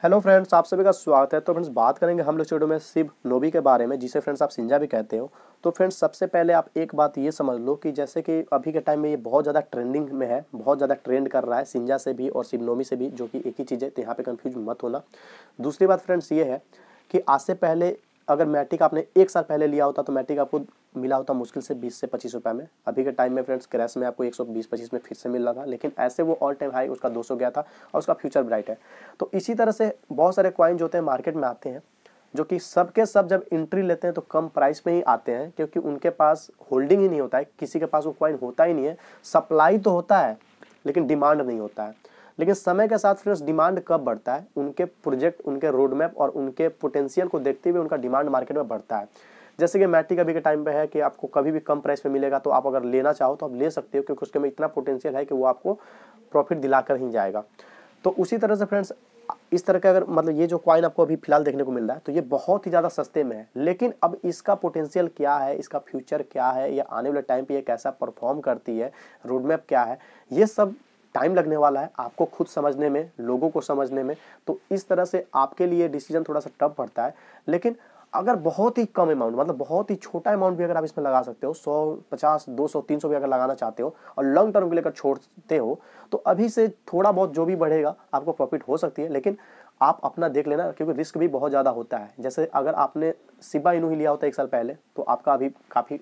Hello friends, आप सभी का स्वागत है। तो फ्रेंड्स बात करेंगे हम लोग वीडियो में शिब नोबी के बारे में, जिसे फ्रेंड्स आप सिंजा भी कहते हो। तो फ्रेंड्स सबसे पहले आप एक बात ये समझ लो कि जैसे कि अभी के टाइम में ये बहुत ज़्यादा ट्रेंडिंग में है, बहुत ज़्यादा ट्रेंड कर रहा है सिंजा से भी और शिब नोबी से भी, जो कि एक ही चीज़ है, तो यहाँ पे कंफ्यूज मत होना। दूसरी बात फ्रेंड्स ये है कि आज से पहले अगर मैट्रिक आपने 1 साल पहले लिया होता तो मैट्रिक आपको मिला होता मुश्किल से 20 से 25 रुपये में। अभी के टाइम में फ्रेंड्स क्रैश में आपको 120-25 में फिर से मिल रहा था, लेकिन ऐसे वो ऑल टाइम हाई उसका 200 गया था और उसका फ्यूचर ब्राइट है। तो इसी तरह से बहुत सारे कॉइन जो होते हैं मार्केट में आते हैं, जो कि सब के सब जब एंट्री लेते हैं तो कम प्राइस में ही आते हैं, क्योंकि उनके पास होल्डिंग ही नहीं होता है, किसी के पास वो कॉइन होता ही नहीं है। सप्लाई तो होता है लेकिन डिमांड नहीं होता है। लेकिन समय के साथ फ्रेंड्स डिमांड कब बढ़ता है? उनके प्रोजेक्ट, उनके रोड मैप और उनके पोटेंशियल को देखते हुए उनका डिमांड मार्केट में बढ़ता है। जैसे कि मैट्रिक अभी के टाइम पे है कि आपको कभी भी कम प्राइस में मिलेगा, तो आप अगर लेना चाहो तो आप ले सकते हो, क्योंकि उसके में इतना पोटेंशियल है कि वो आपको प्रॉफिट दिलाकर ही जाएगा। तो उसी तरह से फ्रेंड्स इस तरह का अगर मतलब ये जो कॉइन आपको अभी फिलहाल देखने को मिल रहा है, तो ये बहुत ही ज़्यादा सस्ते में है। लेकिन अब इसका पोटेंशियल क्या है, इसका फ्यूचर क्या है, या आने वाले टाइम पे ये कैसा परफॉर्म करती है, रोड मैप क्या है, ये सब टाइम लगने वाला है आपको खुद समझने में, लोगों को समझने में। तो इस तरह से आपके लिए डिसीजन थोड़ा सा टफ पड़ता है। लेकिन अगर बहुत ही कम अमाउंट, मतलब बहुत ही छोटा अमाउंट भी अगर आप इसमें लगा सकते हो, 100, 50, 200, 300 भी अगर लगाना चाहते हो और लॉन्ग टर्म के लिए अगर छोड़ते हो, तो अभी से थोड़ा बहुत जो भी बढ़ेगा आपको प्रॉफिट हो सकती है। लेकिन आप अपना देख लेना, क्योंकि रिस्क भी बहुत ज़्यादा होता है। जैसे अगर आपने शिबा इनू ही लिया होता 1 साल पहले, तो आपका अभी काफ़ी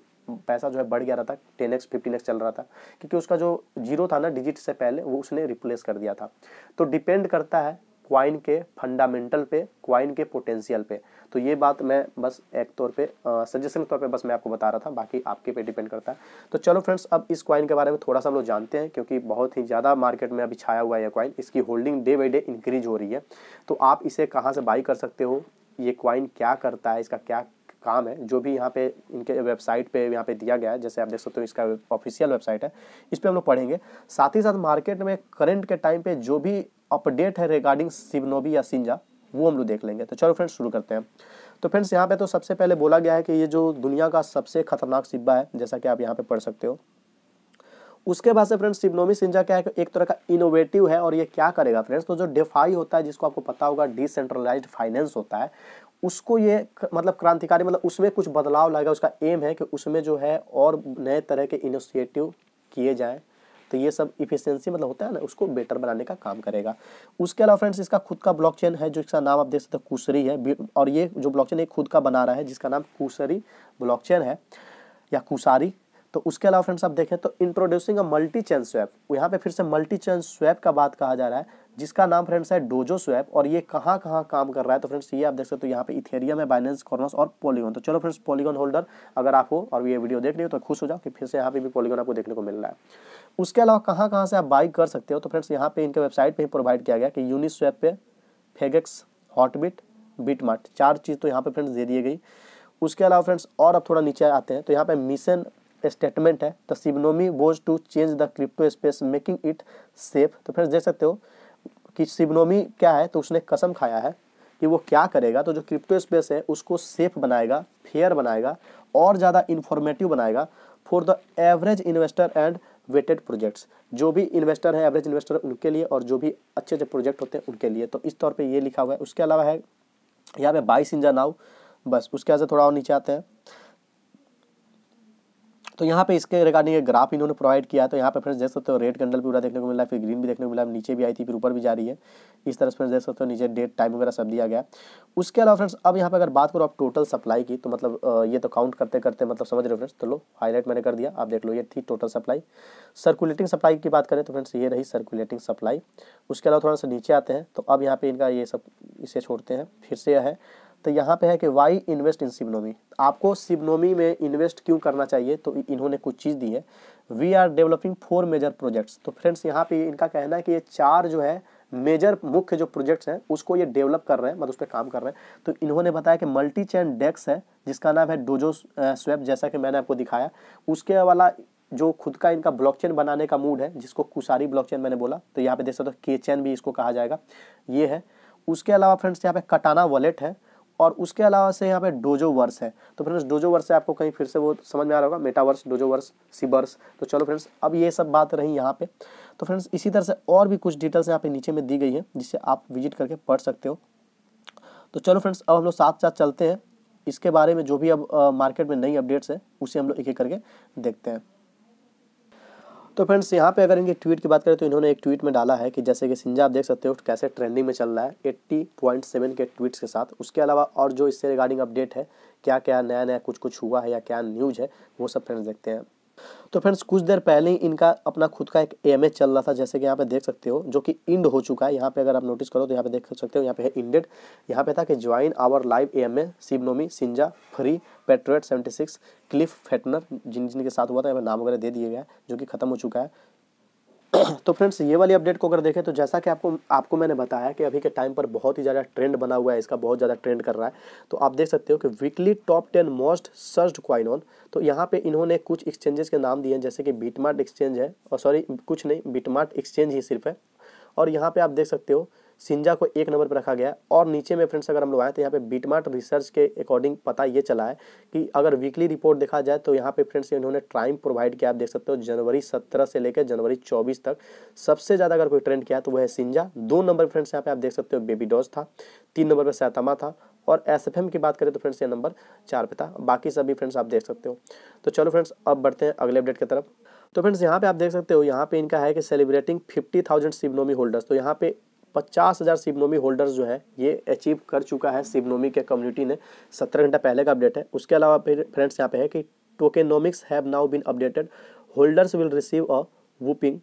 पैसा जो है बढ़ गया रहता, 10x 15x चल रहा था, क्योंकि उसका जो जीरो था ना डिजिट से पहले, वो उसने रिप्लेस कर दिया था। तो डिपेंड करता है क्वाइन के फंडामेंटल पे, क्वाइन के पोटेंशियल पे। तो ये बात मैं बस एक तौर पे सजेशन के तौर पे बस मैं आपको बता रहा था, बाकी आपके पे डिपेंड करता है। तो चलो फ्रेंड्स, अब इस क्वाइन के बारे में थोड़ा सा हम लोग जानते हैं, क्योंकि बहुत ही ज़्यादा मार्केट में अभी छाया हुआ है ये क्वाइन। इसकी holding day by day increase हो रही है। तो आप इसे कहाँ से बाई कर सकते हो, ये क्वाइन क्या करता है, इसका क्या काम है, जो भी यहाँ पे इनके वेबसाइट पे यहाँ पे दिया गया है, जैसे आप देख सकते हो इसका ऑफिशियल वेबसाइट है, इस पे हम लोग पढ़ेंगे। साथ ही साथ मार्केट में करंट के टाइम पे जो भी अपडेट है रिगार्डिंग शिब नोबी या सिंजा, वो हम लोग देख लेंगे। तो चलो फ्रेंड्स शुरू करते हैं। तो फ्रेंड्स यहाँ पे तो सबसे पहले बोला गया है कि ये जो दुनिया का सबसे खतरनाक शिबा है, जैसा कि आप यहाँ पे पढ़ सकते हो। उसके बाद से फ्रेंड्स शिब नोबी सिंजा क्या है, एक तरह का इनोवेटिव है। और ये क्या करेगा फ्रेंड्स, तो जो डेफाई होता है, जिसको आपको पता होगा डिसेंट्रलाइज्ड फाइनेंस होता है, उसको ये मतलब क्रांतिकारी, मतलब उसमें कुछ बदलाव लाएगा। उसका एम है कि उसमें जो है और नए तरह के इनिशिएटिव किए जाएं, तो ये सब इफिशिएंसी मतलब होता है ना, उसको बेटर बनाने का काम करेगा। उसके अलावा फ्रेंड्स इसका खुद का ब्लॉकचेन है, जिसका नाम आप देख सकते हो कुसरी है। और ये जो ब्लॉकचेन है खुद का बना रहा है, जिसका नाम कुसरी ब्लॉकचेन है या कुसारी। तो उसके अलावा फ्रेंड्स आप देखें तो introducing a multi chain swap, यहाँ पे फिर से मल्टी चेन स्वैप का बात कहा जा रहा है, जिसका नाम फ्रेंड्स है डोजो स्वैप। और ये कहाँ कहाँ काम कर रहा है, तो फ्रेंड्स ये आप देख सकते हो यहाँ पे इथेरियम है, बाइनेंस, कॉर्नस और पॉलीगॉन। तो चलो फ्रेंड्स, पॉलीगॉन होल्डर अगर आप हो और ये वीडियो देख रहे हो तो खुश हो जाओ कि फिर से यहाँ पे भी पॉलीगॉन आपको देखने को मिल रहा है। उसके अलावा कहाँ कहाँ से आप बाई कर सकते हो, तो फ्रेंड्स यहाँ पे इनके वेबसाइट पे ही प्रोवाइड किया गया कि यूनिस्वैप पे, फेगेक्स, हॉटबिट, बिटमार्ट, 4 चीज़ तो यहाँ पे फ्रेंड्स दे दी गई। उसके अलावा फ्रेंड्स और अब थोड़ा नीचे आते हैं तो यहाँ पे मिशन स्टेटमेंट है, the Shibnobi was to change the crypto space making it safe. तो फ्रेंड्स देख सकते हो कि शिब नोबी क्या है, तो उसने कसम खाया है कि वो क्या करेगा, तो जो क्रिप्टो स्पेस है उसको सेफ बनाएगा, फेयर बनाएगा और ज़्यादा इन्फॉर्मेटिव बनाएगा for the average investor and weighted projects. जो भी इन्वेस्टर है, एवरेज इन्वेस्टर, उनके लिए, और जो भी अच्छे अच्छे प्रोजेक्ट होते हैं उनके लिए। तो इस तौर पे ये लिखा हुआ है। उसके अलावा है यहाँ पे बाई सिंजा नाउ, बस उसके बाद से थोड़ा और नीचे आते हैं तो यहाँ पे इसके रिगार्डिंग एक ग्राफ इन्होंने प्रोवाइड किया है। तो यहाँ पे फ्रेंड्स देख सकते हो रेड कैंडल पूरा देखने को मिला है, फिर ग्रीन भी देखने को मिला है, नीचे भी आई थी, फिर ऊपर भी जा रही है। इस तरह से फ्रेंड्स देख सकते हो नीचे डेट, टाइम वगैरह सब दिया गया। उसके अलावा फ्रेंड्स अब यहाँ पे अगर बात करो आप टोटल सप्लाई की, तो मतलब ये तो काउंट करते करते मतलब समझ रहे हो फ्रेंड्स। तो लो हाईलाइट मैंने कर दिया, आप देख लो, ये थी टोटल सप्लाई। सर्कुलेटिंग सप्लाई की बात करें तो फ्रेंड्स ये रही सर्कुलेटिंग सप्लाई। उसके अलावा थोड़ा सा नीचे आते हैं तो अब यहाँ पे इनका ये सब, इसे छोड़ते हैं, फिर से है तो यहाँ पे है कि वाई इन्वेस्ट इन शिब नोबी, आपको शिब नोबी में इन्वेस्ट क्यों करना चाहिए। तो इन्होंने कुछ चीज़ दी है, we are developing 4 major projects. तो फ्रेंड्स यहाँ पे इनका कहना है कि ये 4 जो है मेजर मुख्य जो प्रोजेक्ट्स हैं उसको ये डेवलप कर रहे हैं, मतलब उस पर काम कर रहे हैं। तो इन्होंने बताया कि मल्टी चेन डेक्स है, जिसका नाम है डोजो स्वैप, जैसा कि मैंने आपको दिखाया। उसके वाला जो खुद का इनका ब्लॉकचेन बनाने का मूड है, जिसको कुसारी ब्लॉकचेन मैंने बोला, तो यहाँ पे देख सकते हो के चेन भी इसको कहा जाएगा, ये है। उसके अलावा फ्रेंड्स यहाँ पे कटाना वॉलेट है, और उसके अलावा से यहाँ पे डोजो वर्स है। तो फ्रेंड्स डोजो वर्स से आपको कहीं फिर से वो समझ में आ रहा होगा, मेटावर्स, डोजो वर्स, सिबर्स। तो चलो फ्रेंड्स, अब ये सब बात रही यहाँ पे। तो फ्रेंड्स इसी तरह से और भी कुछ डिटेल्स यहाँ पे नीचे में दी गई है, जिससे आप विजिट करके पढ़ सकते हो। तो चलो फ्रेंड्स, अब हम लोग साथ साथ चलते हैं इसके बारे में, जो भी अब मार्केट में नई अपडेट्स है उसे हम लोग एक एक करके देखते हैं। तो फ्रेंड्स यहाँ पे अगर इनके ट्वीट की बात करें तो इन्होंने एक ट्वीट में डाला है कि जैसे कि सिंजा आप देख सकते हो कैसे ट्रेंडिंग में चल रहा है 80.7 के ट्वीट्स के साथ। उसके अलावा और जो इससे रिगार्डिंग अपडेट है, क्या क्या नया नया कुछ हुआ है या क्या न्यूज़ है, वो सब फ्रेंड्स देखते हैं। तो फ्रेंड्स कुछ देर पहले ही इनका अपना खुद का एक AMA चल रहा था, जैसे कि यहाँ पे देख सकते हो, जो कि इंड हो चुका है। यहाँ पे अगर आप नोटिस करो तो यहाँ पे देख सकते हो, यहाँ पे है इंडेड। यहाँ पे था कि join our live AMA Shibnobi Shinja free patriot 76 Cliff Fetner, जिन जिनके साथ हुआ था यहाँ पे नाम वगैरह दे दिए गए, जो कि खत्म हो चुका है। तो फ्रेंड्स ये वाली अपडेट को अगर देखें तो जैसा कि आपको मैंने बताया कि अभी के टाइम पर बहुत ही ज़्यादा ट्रेंड बना हुआ है, इसका बहुत ज़्यादा ट्रेंड कर रहा है। तो आप देख सकते हो कि weekly top 10 most searched coin on. तो यहाँ पे इन्होंने कुछ एक्सचेंजेस के नाम दिए हैं, जैसे कि बिटमार्ट एक्सचेंज है, और सॉरी कुछ नहीं, बिटमार्ट एक्सचेंज ही सिर्फ है। और यहाँ पे आप देख सकते हो सिंजा को 1 नंबर पर रखा गया है। और नीचे में फ्रेंड्स अगर हम लोग आए तो यहाँ पे बिटमार्ट रिसर्च के अकॉर्डिंग पता ये चला है कि अगर वीकली रिपोर्ट देखा जाए तो यहाँ पे फ्रेंड्स इन्होंने टाइम प्रोवाइड किया। आप देख सकते हो जनवरी 17 से लेकर जनवरी 24 तक सबसे ज़्यादा अगर कोई ट्रेंड किया तो वह है सिंजा। 2 नंबर फ्रेंड्स यहाँ पे आप देख सकते हो बेबी डॉज था, 3 नंबर पर सैतामा था, और SFM की बात करें तो फ्रेंड्स ये नंबर 4 पे था। बाकी सभी फ्रेंड्स आप देख सकते हो। तो चलो फ्रेंड्स अब बढ़ते हैं अगले अपडेट की तरफ। तो फ्रेंड्स यहाँ पे आप देख सकते हो, यहाँ पे इनका है कि सेलिब्रेटिंग 50,000 शिवनोमी होल्डर्स। तो यहाँ पे 50,000 शिवनोमी होल्डर्स जो है ये अचीव कर चुका है शिवनोमी के कम्युनिटी ने। 17 घंटा पहले का अपडेट है। उसके अलावा फिर फ्रेंड्स यहाँ पे है कि tokenomics have now been updated, holders will receive a whooping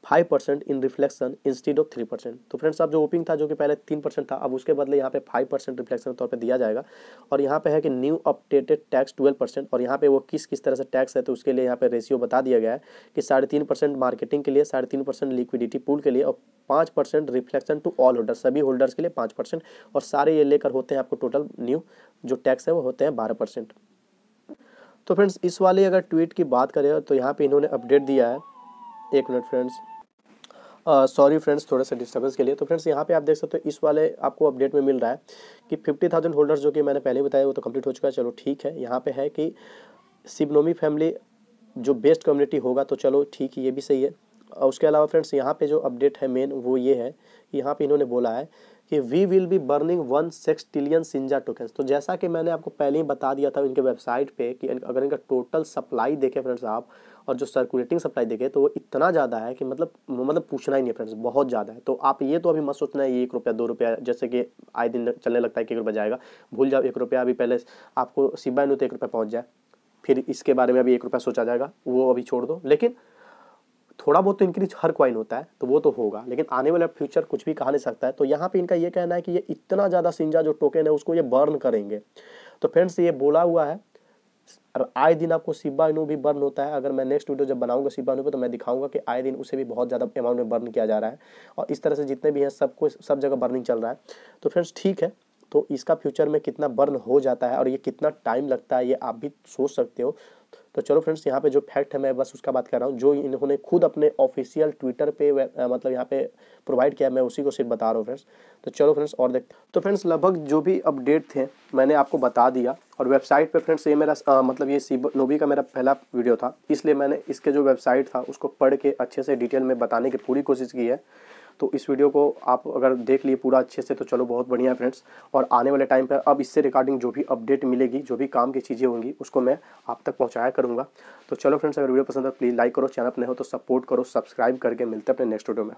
5% in reflection instead of 3%। तो फ्रेंड्स अब जो वोपिंग था जो कि पहले 3% था, अब उसके बदले यहाँ पे 5% रिफ्लेक्शन के तौर पे दिया जाएगा। और यहाँ पे है कि न्यू अपडेटेड टैक्स 12%। और यहाँ पे वो किस तरह से टैक्स है तो उसके लिए यहाँ पे रेशियो बता दिया गया है कि 3.5% मार्केटिंग के लिए, 3.5% लिक्विडिटी पूल के लिए, और 5% रिफ्लेक्शन टू ऑल होल्डर्स, सभी होल्डर्स के लिए 5%। और सारे ये लेकर होते हैं आपको टोटल न्यू जो टैक्स है वो होते हैं 12%। तो फ्रेंड्स इस वाले अगर ट्वीट की बात करें तो यहाँ पे इन्होंने अपडेट दिया है, एक मिनट फ्रेंड्स, सॉरी फ्रेंड्स थोड़ा सा डिस्टर्बेंस के लिए। तो फ्रेंड्स यहाँ पे आप देख सकते हो इस वाले आपको अपडेट में मिल रहा है कि 50,000 होल्डर्स जो कि मैंने पहले बताया वो तो कंप्लीट हो चुका है। चलो ठीक है। यहाँ पे है कि शिवनोमी फैमिली जो बेस्ट कम्युनिटी होगा, तो चलो ठीक है, ये भी सही है। और उसके अलावा फ्रेंड्स यहाँ पे जो अपडेट है मेन वो ये है कि यहाँ पे इन्होंने बोला है कि we will be burning 1 sextillion Shinja tokens. तो जैसा कि मैंने आपको पहले ही बता दिया था इनके वेबसाइट पे कि अगर इनका टोटल सप्लाई देखें फ्रेंड्स आप, और जो सर्कुलेटिंग सप्लाई देखें तो वो इतना ज़्यादा है कि मतलब पूछना ही नहीं फ्रेंड्स, बहुत ज़्यादा है। तो आप ये तो अभी मत सोचना है ये 1 रुपया 2 रुपया जैसे कि आए दिन चलने लगता है कि 1 रुपया जाएगा, भूल जाओ 1 रुपया। अभी पहले आपको शिबा इनू तो 1 रुपया पहुँच जाए, फिर इसके बारे में अभी 1 रुपया सोचा जाएगा, वो अभी छोड़ दो। लेकिन थोड़ा बहुत तो इंक्रीज हर कॉइन होता है तो वो तो होगा, लेकिन आने वाला फ्यूचर कुछ भी कहा नहीं सकता है। तो यहाँ पे इनका ये कहना है कि ये इतना ज़्यादा सिंजा जो टोकन है उसको ये बर्न करेंगे। तो फ्रेंड्स ये बोला हुआ है, और आए दिन आपको शिबा इनू भी बर्न होता है। अगर मैं नेक्स्ट वीडियो जब बनाऊंगा शिबा इनू पे तो मैं दिखाऊंगा कि आए दिन उसे भी बहुत ज़्यादा अमाउंट में बर्न किया जा रहा है, और इस तरह से जितने भी हैं सबको सब जगह बर्निंग चल रहा है। तो फ्रेंड्स ठीक है, तो इसका फ्यूचर में कितना बर्न हो जाता है और ये कितना टाइम लगता है ये आप भी सोच सकते हो। तो चलो फ्रेंड्स यहाँ पे जो फैक्ट है मैं बस उसका बात कर रहा हूँ, जो इन्होंने खुद अपने ऑफिशियल ट्विटर पे मतलब यहाँ पे प्रोवाइड किया, मैं उसी को सिर्फ बता रहा हूँ फ्रेंड्स। तो चलो फ्रेंड्स और देखते। तो फ्रेंड्स लगभग जो भी अपडेट थे मैंने आपको बता दिया, और वेबसाइट पे फ्रेंड्स ये मेरा मतलब ये शिवनोमी का मेरा पहला वीडियो था, इसलिए मैंने इसके जो वेबसाइट था उसको पढ़ के अच्छे से डिटेल में बताने की पूरी कोशिश की है। तो इस वीडियो को आप अगर देख लिए पूरा अच्छे से तो चलो बहुत बढ़िया है फ्रेंड्स। और आने वाले टाइम पर अब इससे रिगार्डिंग जो भी अपडेट मिलेगी, जो भी काम की चीज़ें होंगी उसको मैं आप तक पहुंचाया करूंगा। तो चलो फ्रेंड्स अगर वीडियो पसंद है प्लीज़ लाइक करो, चैनल पर नए हो तो सपोर्ट करो, सब्सक्राइब करके मिलते हैं अपने नेक्स्ट वीडियो में।